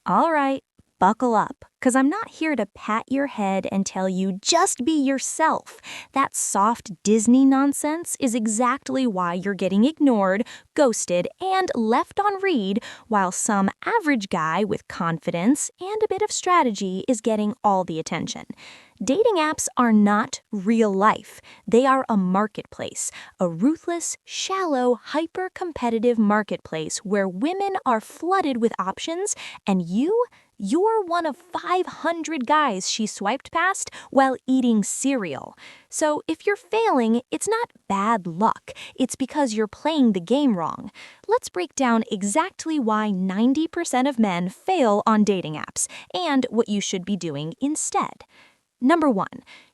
All right, buckle up, because I'm not here to pat your head and tell you just be yourself. That soft Disney nonsense is exactly why you're getting ignored, ghosted, and left on read, while some average guy with confidence and a bit of strategy is getting all the attention. Dating apps are not real life. They are a marketplace, a ruthless, shallow, hyper competitive marketplace where women are flooded with options and you're one of 500 guys she swiped past while eating cereal. So if you're failing, it's not bad luck. It's because you're playing the game wrong. Let's break down exactly why 90% of men fail on dating apps and what you should be doing instead. Number 1.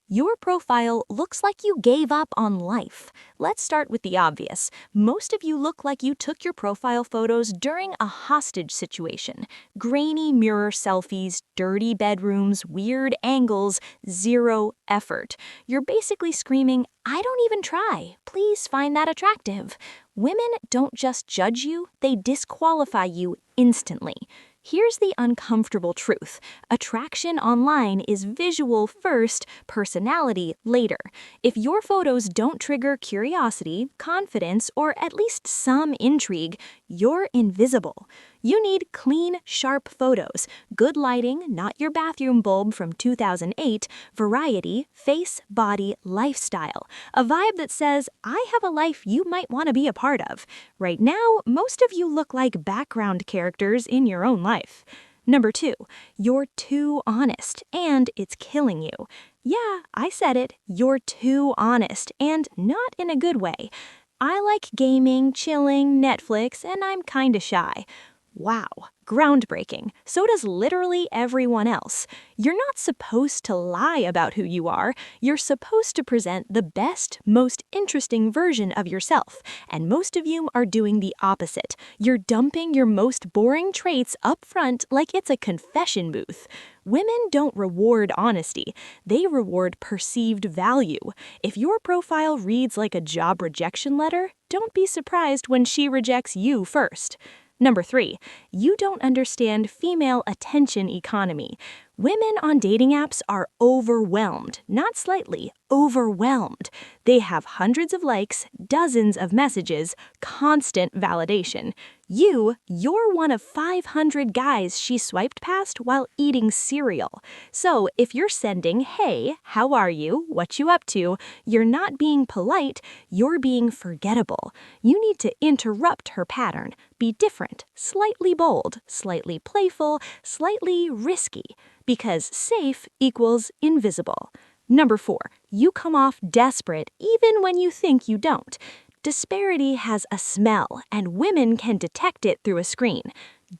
Your profile looks like you gave up on life. Let's start with the obvious. Most of you look like you took your profile photos during a hostage situation. Grainy mirror selfies, dirty bedrooms, weird angles, zero effort. You're basically screaming, "I don't even try. Please find that attractive." Women don't just judge you, they disqualify you instantly. Here's the uncomfortable truth. Attraction online is visual first, personality later. If your photos don't trigger curiosity, confidence, or at least some intrigue, you're invisible. You need clean, sharp photos, good lighting, not your bathroom bulb from 2008, variety, face, body, lifestyle. A vibe that says, "I have a life you might want to be a part of." Right now, most of you look like background characters in your own life. Number 2, you're too honest, and it's killing you. Yeah, I said it, you're too honest, and not in a good way. I like gaming, chilling, Netflix, and I'm kinda shy. Wow, groundbreaking. So does literally everyone else. You're not supposed to lie about who you are. You're supposed to present the best, most interesting version of yourself. And most of you are doing the opposite. You're dumping your most boring traits up front like it's a confession booth. Women don't reward honesty. They reward perceived value. If your profile reads like a job rejection letter, don't be surprised when she rejects you first. Number 3, you don't understand female attention economy. Women on dating apps are overwhelmed, not slightly, overwhelmed. They have hundreds of likes, dozens of messages, constant validation. You're one of 500 guys she swiped past while eating cereal. So if you're sending, "Hey, how are you? What you up to?" you're not being polite, you're being forgettable. You need to interrupt her pattern. Be different, slightly bold, slightly playful, slightly risky. Because safe equals invisible. Number 4, you come off desperate even when you think you don't. Disparity has a smell, and women can detect it through a screen.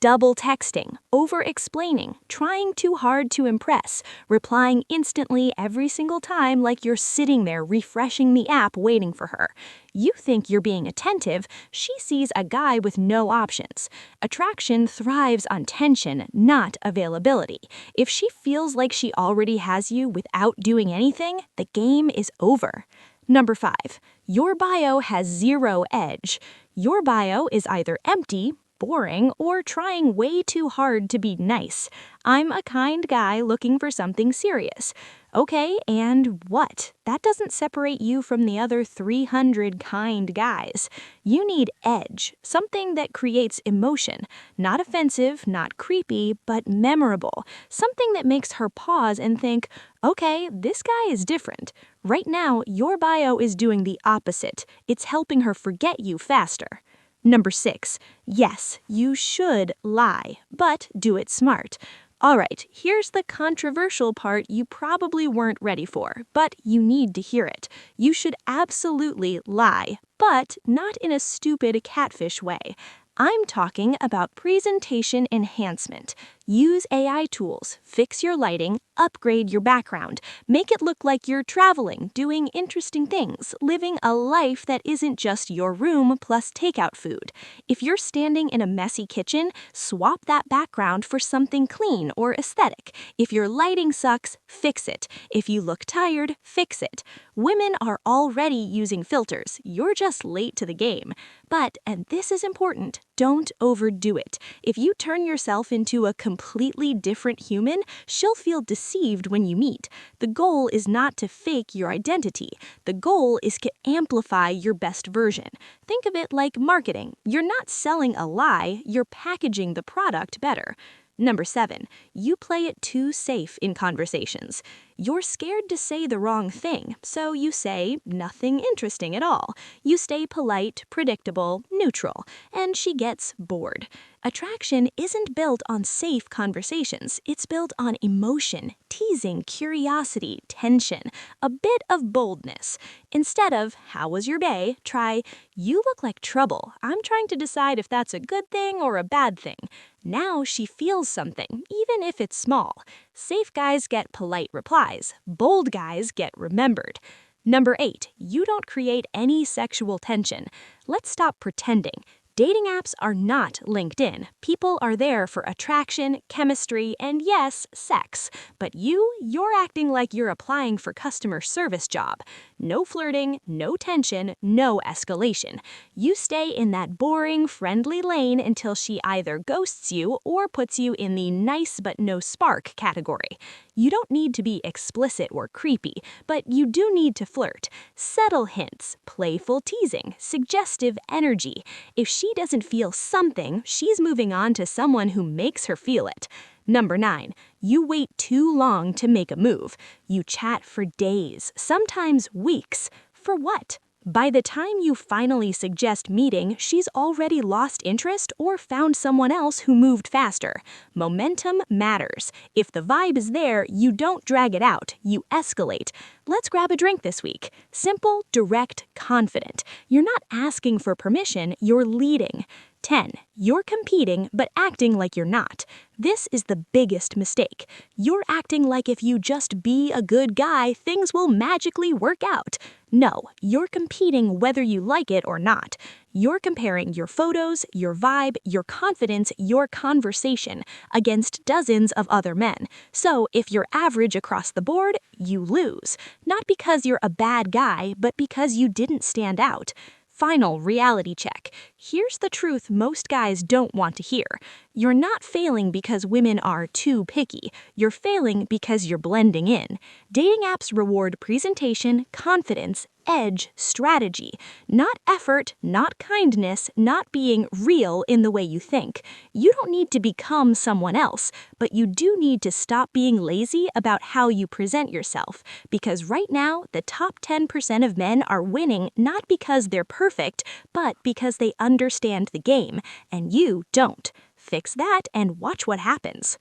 Double texting, over-explaining, trying too hard to impress, replying instantly every single time like you're sitting there refreshing the app waiting for her. You think you're being attentive, she sees a guy with no options. Attraction thrives on tension, not availability. If she feels like she already has you without doing anything, the game is over. Number 5, your bio has zero edge. Your bio is either empty, boring, or trying way too hard to be nice. "I'm a kind guy looking for something serious." Okay, and what? That doesn't separate you from the other 300 kind guys. You need edge, something that creates emotion. Not offensive, not creepy, but memorable. Something that makes her pause and think, "Okay, this guy is different." Right now, your bio is doing the opposite. It's helping her forget you faster. Number 6, yes, you should lie, but do it smart. All right, here's the controversial part you probably weren't ready for, but you need to hear it. You should absolutely lie, but not in a stupid catfish way. I'm talking about presentation enhancement. Use AI tools, fix your lighting, upgrade your background, make it look like you're traveling, doing interesting things, living a life that isn't just your room plus takeout food. If you're standing in a messy kitchen, swap that background for something clean or aesthetic. If your lighting sucks, fix it. If you look tired, fix it. Women are already using filters, you're just late to the game. But, and this is important, don't overdo it. If you turn yourself into a completely different human, she'll feel deceived when you meet. The goal is not to fake your identity. The goal is to amplify your best version. Think of it like marketing. You're not selling a lie, you're packaging the product better. Number 7, you play it too safe in conversations. You're scared to say the wrong thing, so you say nothing interesting at all. You stay polite, predictable, neutral, and she gets bored. Attraction isn't built on safe conversations. It's built on emotion, teasing, curiosity, tension, a bit of boldness. Instead of, "How was your day?" try, "You look like trouble. I'm trying to decide if that's a good thing or a bad thing." Now she feels something, even if it's small. Safe guys get polite replies. Bold guys get remembered. Number 8, you don't create any sexual tension. Let's stop pretending. Dating apps are not LinkedIn. People are there for attraction, chemistry, and yes, sex. But you're acting like you're applying for customer service job. No flirting, no tension, no escalation. You stay in that boring, friendly lane until she either ghosts you or puts you in the nice but no spark category. You don't need to be explicit or creepy, but you do need to flirt. Subtle hints, playful teasing, suggestive energy. If she doesn't feel something, she's moving on to someone who makes her feel it. Number 9, you wait too long to make a move. You chat for days, sometimes weeks. For what? By the time you finally suggest meeting, she's already lost interest or found someone else who moved faster. Momentum matters. If the vibe is there, you don't drag it out, you escalate. Let's grab a drink this week. Simple, direct, confident. You're not asking for permission, you're leading. 10, you're competing but acting like you're not. This is the biggest mistake. You're acting like if you just be a good guy, things will magically work out. No, you're competing whether you like it or not. You're comparing your photos, your vibe, your confidence, your conversation against dozens of other men. So if you're average across the board, you lose. Not because you're a bad guy, but because you didn't stand out. Final reality check. Here's the truth most guys don't want to hear. You're not failing because women are too picky. You're failing because you're blending in. Dating apps reward presentation, confidence, edge, strategy, not effort, not kindness, not being real in the way you think. You don't need to become someone else, but you do need to stop being lazy about how you present yourself, because right now, the top 10% of men are winning not because they're perfect, but because they understand the game, and you don't. Fix that and watch what happens.